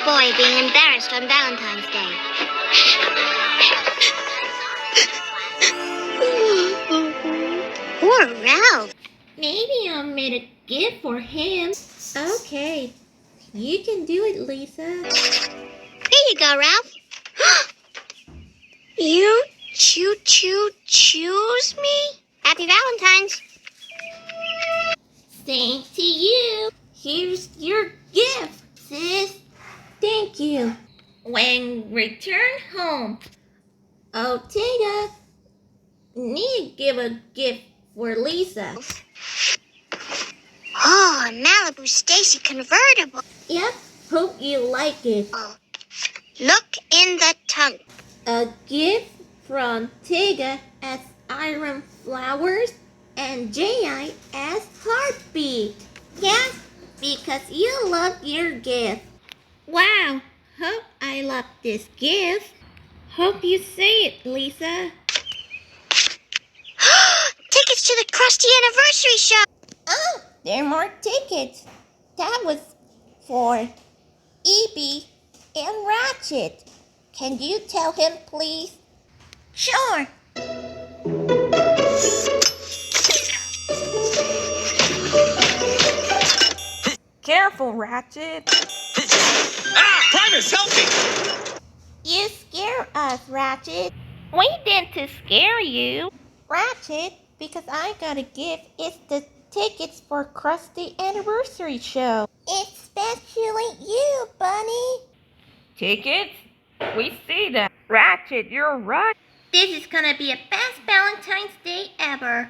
Boy being embarrassed on Valentine's Day. Poor Ralph. Maybe I'll make a gift for him. Okay, you can do it, Lisa. Here you go, Ralph. You choose me? Happy Valentine's. Same to you. Here's your gift, sis. Thank you. When return home, oh, Teagan, need to give a gift for Lisa. Oh, a Malibu Stacy convertible. Yep, hope you like it. Oh, look in the trunk. A gift from Teagan as Iron Flowers and J.I as Heartbeat. Yes, because you love your gift. Wow, hope I love this gift. Hope you say it, Lisa. Tickets to the Krusty Anniversary Show. Oh, there are more tickets. That was for E.B. and Ratchet. Can you tell him, please? Sure. Careful, Ratchet. Primus, help me! You scare us, Ratchet. We didn't to scare you. Ratchet, because I got a gift. It's the tickets for Krusty Anniversary Show. Especially you, Bunny. Tickets? We see that. Ratchet, you're right. This is gonna be a best Valentine's Day ever.